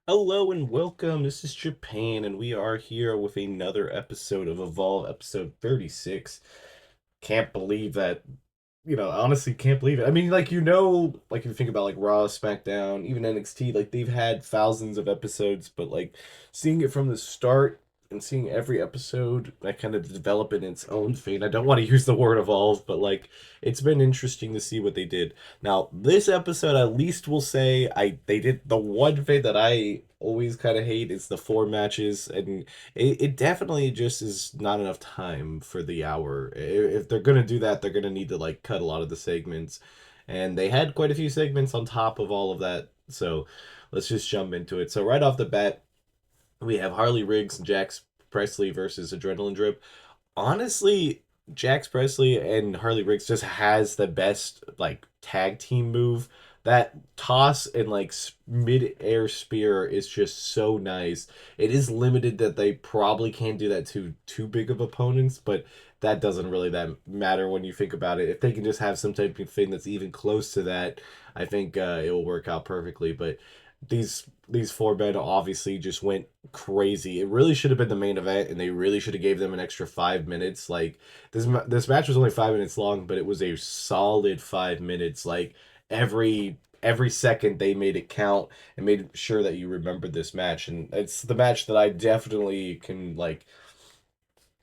Hello and welcome. This is Japan, and we are here with another episode of Evolve, episode 36. Can't believe that, honestly, can't believe it. I mean, like if you think about like Raw, SmackDown, even NXT, like they've had thousands of episodes, but like seeing it from the start and seeing every episode that kind of develop in its own fate. I don't want to use the word evolve, but like it's been interesting to see what they did. Now, this episode, at least will say they did the one thing that I always kind of hate is the four matches, and it definitely just is not enough time for the hour. If they're gonna do that, they're gonna need to like cut a lot of the segments, and they had quite a few segments on top of all of that. So let's just jump into it. So right off the bat, we have Harley Riggs and Jax Presley versus Adrenaline Drip. Honestly, Jax Presley and Harley Riggs just has the best like tag team move. That toss and like mid-air spear is just so nice. It is limited that they probably can't do that to too big of opponents, but that doesn't really that matter when you think about it. If they can just have some type of thing that's even close to that, I think it will work out perfectly. But these four men obviously just went crazy. It really should have been the main event, and they really should have gave them an extra 5 minutes. Like this match was only 5 minutes long, but it was a solid 5 minutes. Like every second they made it count and made sure that you remembered this match. And it's the match that I definitely can like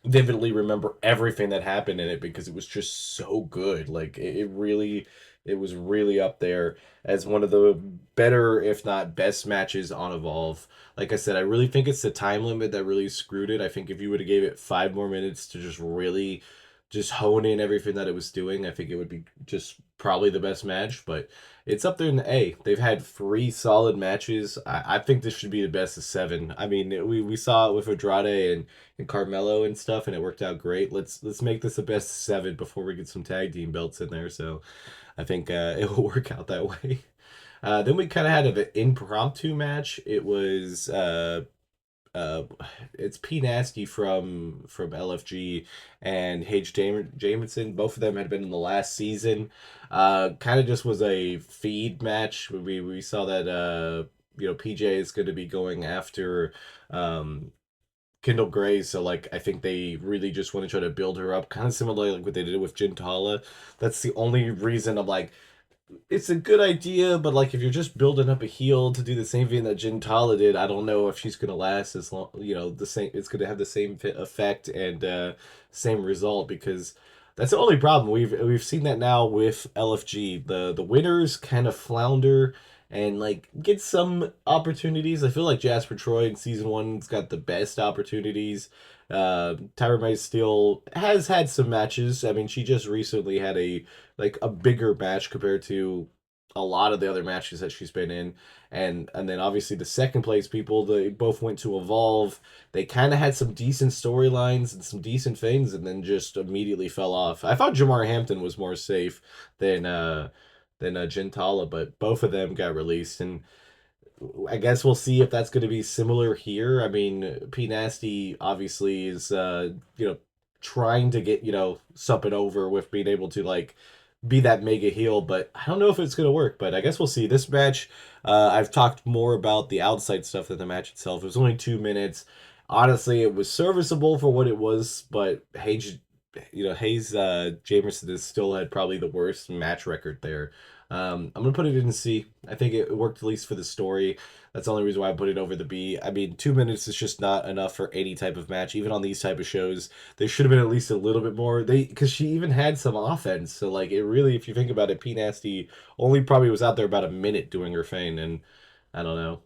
vividly remember everything that happened in it because it was just so good. Like it was really up there as one of the better, if not best matches on Evolve. Like I said, I really think it's the time limit that really screwed it. I think if you would have gave it 5 more minutes to just really just hone in everything that it was doing, I think it would be just probably the best match. But it's up there in the A. They've had three solid matches. I think this should be the best of seven. I mean, we saw it with Andrade and Carmelo and stuff, and it worked out great. Let's make this the best of seven before we get some tag team belts in there. So I think it will work out that way. Then we kind of had an impromptu match. It was uh, it's P Nasty from LFG and Jamison. Both of them had been in the last season. Kind of just was a feed match. We saw that PJ is going to be going after Kendall Gray, so like I think they really just want to try to build her up, kind of similar like what they did with Gintala. That's the only reason I'm like, it's a good idea, but like if you're just building up a heel to do the same thing that Gintala did, I don't know if she's gonna last as long. The same. It's gonna have the same effect and same result because that's the only problem. We've seen that now with LFG. The winners kind of flounder and like get some opportunities. I feel like Jasper Troy in season one's got the best opportunities. Tyra May still has had some matches. I mean, she just recently had a bigger match compared to a lot of the other matches that she's been in. And then obviously the second place people, they both went to Evolve. They kind of had some decent storylines and some decent things, and then just immediately fell off. I thought Jamar Hampton was more safe than Gentala, but both of them got released, and I guess we'll see if that's going to be similar here. I mean, P Nasty obviously is trying to get something over with being able to like be that mega heel, but I don't know if it's going to work. But I guess we'll see. This match, I've talked more about the outside stuff than the match itself. It was only 2 minutes. Honestly, it was serviceable for what it was, but Hayes Jamerson has still had probably the worst match record there. I'm gonna put it in C. I think it worked at least for the story. That's the only reason why I put it over the B. I mean, 2 minutes is just not enough for any type of match, even on these type of shows. There should have been at least a little bit more. Because she even had some offense. So like, it really, if you think about it, P Nasty only probably was out there about a minute doing her thing, and I don't know.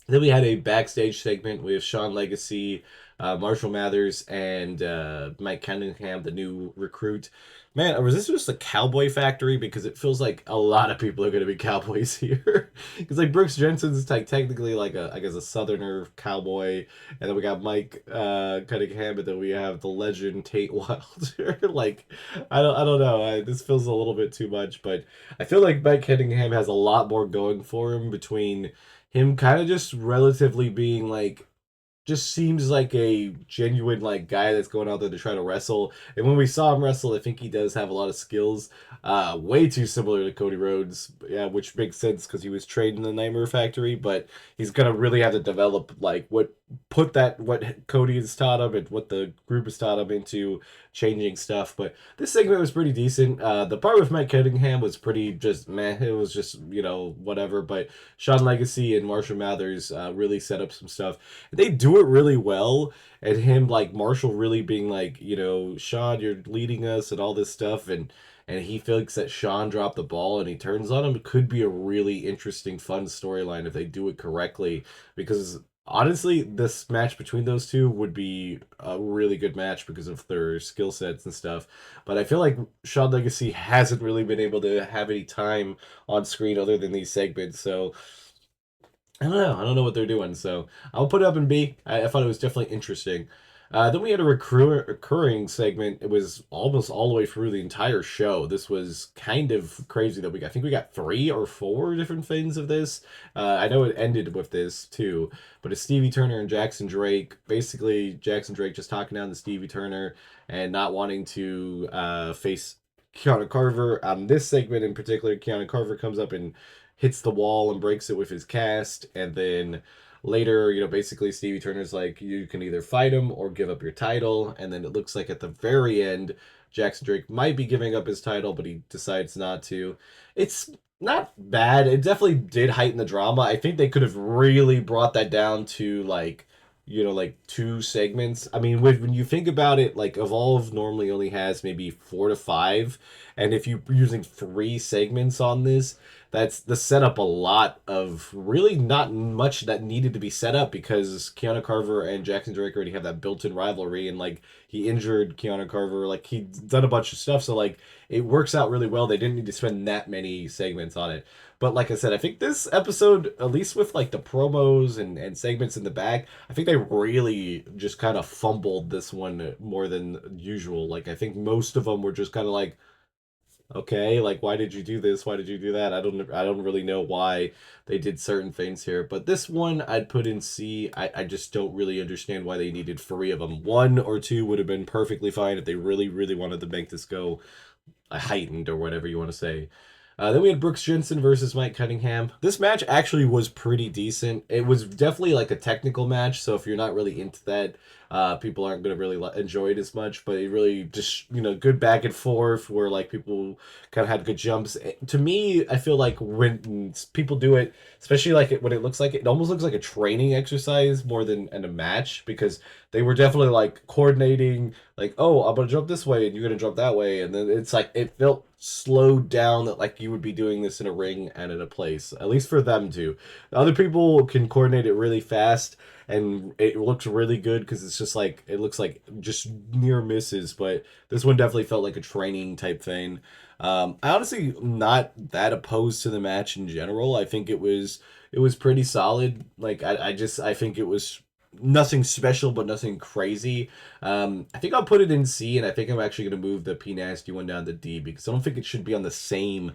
Then we had a backstage segment with Sean Legacy, Marshall Mathers, and Mike Cunningham, the new recruit. Man, was this just a cowboy factory? Because it feels like a lot of people are going to be cowboys here. Because like Brooks Jensen's like technically like I guess a Southerner cowboy, and then we got Mike Cunningham, and then we have the legend Tate Wilder. Like I don't know. This feels a little bit too much, but I feel like Mike Cunningham has a lot more going for him between him kind of just relatively being like just seems like a genuine like guy that's going out there to try to wrestle. And when we saw him wrestle, I think he does have a lot of skills. Way too similar to Cody Rhodes, yeah, which makes sense because he was trained in the Nightmare Factory. But he's gonna really have to develop like what Cody has taught him and what the group has taught him into changing stuff. But this segment was pretty decent. The part with Mike Cunningham was pretty just meh. It was just whatever. But Sean Legacy and Marshall Mathers really set up some stuff. They do it really well, and him like Marshall really being like, Sean, you're leading us and all this stuff, and he thinks that Sean dropped the ball and he turns on him. It could be a really interesting, fun storyline if they do it correctly. Because honestly, this match between those two would be a really good match because of their skill sets and stuff. But I feel like Sean Legacy hasn't really been able to have any time on screen other than these segments. So I don't know. I don't know what they're doing. So I'll put it up in B. I thought it was definitely interesting. Then we had a recurring segment. It was almost all the way through the entire show. This was kind of crazy that I think we got 3 or 4 different things of this. I know it ended with this too, but it's Stevie Turner and Jackson Drake. Basically, Jackson Drake just talking down to Stevie Turner and not wanting to face Kiana Carver. On this segment in particular, Kiana Carver comes up and hits the wall and breaks it with his cast, and then later, basically Stevie Turner's like, you can either fight him or give up your title, and then it looks like at the very end, Jackson Drake might be giving up his title, but he decides not to. It's not bad. It definitely did heighten the drama. I think they could have really brought that down to like 2 segments. I mean, when you think about it, like Evolve normally only has maybe 4 to 5, and if you're using 3 segments on this, that's the setup a lot of really not much that needed to be set up because Kiana Carver and Jackson Drake already have that built-in rivalry, and like he injured Kiana Carver, like he's done a bunch of stuff, so like it works out really well. They didn't need to spend that many segments on it. But like I said, I think this episode, at least with like the promos and segments in the back, I think they really just kind of fumbled this one more than usual. Like I think most of them were just kind of like, okay, like why did you do this? Why did you do that? I don't really know why they did certain things here. But this one I'd put in C. I just don't really understand why they needed 3 of them. 1 or 2 would have been perfectly fine if they really, really wanted to make this go heightened or whatever you want to say. Then we had Brooks Jensen versus Mike Cunningham. This match actually was pretty decent. It was definitely like a technical match, so if you're not really into that, people aren't going to really enjoy it as much. But it really just, good back and forth where like people kind of had good jumps. To me, I feel like when people do it, especially like when it looks like it almost looks like a training exercise more than in a match because they were definitely like coordinating, like, oh, I'm gonna jump this way and you're gonna jump that way, and then it's like it felt slowed down that like you would be doing this in a ring and in a place, at least for them to. Other people can coordinate it really fast and it looks really good because it's just like it looks like just near misses, but this one definitely felt like a training type thing. I honestly not that opposed to the match in general. I think it was pretty solid. Like I think it was nothing special, but nothing crazy. I think I'll put it in C, and I think I'm actually going to move the P Nasty one down to D because I don't think it should be on the same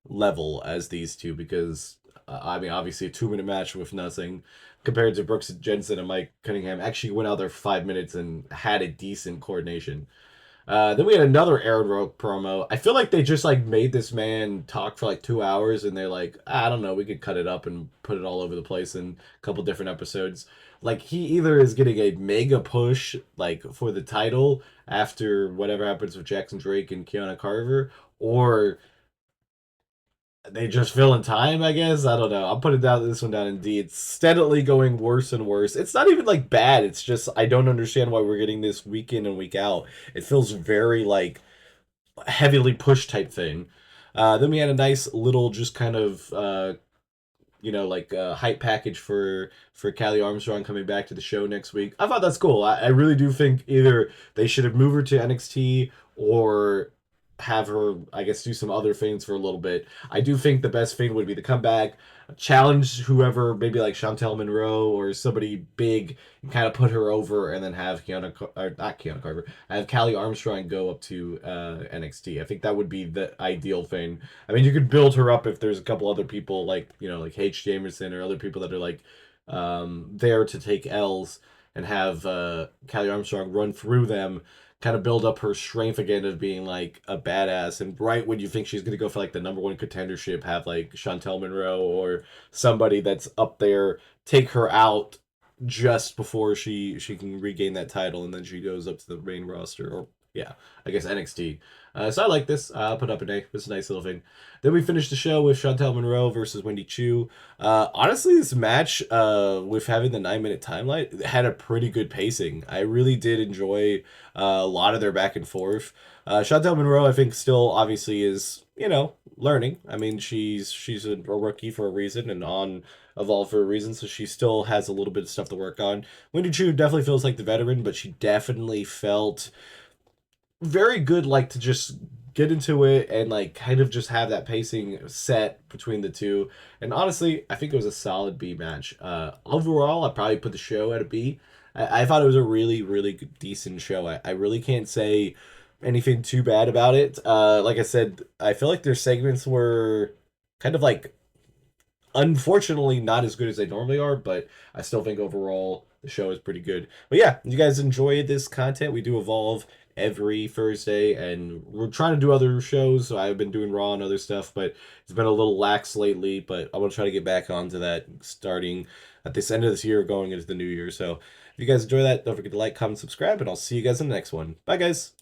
level as these two because, I mean, obviously a 2-minute match with nothing compared to Brooks Jensen and Mike Cunningham actually went out there 5 minutes and had a decent coordination. Then we had another Aaron Roque promo. I feel like they just like made this man talk for like 2 hours, and they're like, I don't know, we could cut it up and put it all over the place in a couple different episodes. Like he either is getting a mega push like for the title after whatever happens with Jackson Drake and Kiana Carver, or they just fill in time, I guess. I don't know. I'm putting this one down in D. It's steadily going worse and worse. It's not even like bad. It's just I don't understand why we're getting this week in and week out. It feels very like heavily pushed type thing. Then we had a nice little just kind of like a hype package for Callie Armstrong coming back to the show next week. I thought that's cool. I really do think either they should have moved her to NXT or have her, I guess, do some other things for a little bit. I do think the best thing would be to come back, challenge whoever, maybe like Chantel Monroe or somebody big, and kind of put her over, and then have not Kiana Carver, have Callie Armstrong go up to NXT. I think that would be the ideal thing. I mean, you could build her up if there's a couple other people like like H. Jamerson or other people that are like there to take L's. and have Callie Armstrong run through them, kind of build up her strength again of being like a badass. And right when you think she's gonna go for like the number one contendership, have like Chantel Monroe or somebody that's up there take her out just before she can regain that title, and then she goes up to the main roster, or yeah, I guess NXT. So I like this. I'll put up an A. It's a nice little thing. Then we finished the show with Chantel Monroe versus Wendy Chu. Honestly, this match, with having the 9 minute timeline, had a pretty good pacing. I really did enjoy a lot of their back and forth. Chantel Monroe, I think, still obviously is, learning. I mean, she's a rookie for a reason and on Evolve for a reason, so she still has a little bit of stuff to work on. Wendy Chu definitely feels like the veteran, but she definitely felt very good, like to just get into it and like kind of just have that pacing set between the two. And honestly, I think it was a solid B match. Overall, I probably put the show at a B. I thought it was a really, really good, decent show. I really can't say anything too bad about it. Like I said, I feel like their segments were kind of like, unfortunately, not as good as they normally are, but I still think overall the show is pretty good. But yeah, you guys enjoy this content. We do Evolve every Thursday, and we're trying to do other shows. So I've been doing Raw and other stuff, but it's been a little lax lately. But I want to try to get back onto that starting at this end of this year, going into the new year. So if you guys enjoy that, don't forget to like, comment, subscribe, and I'll see you guys in the next one. Bye, guys.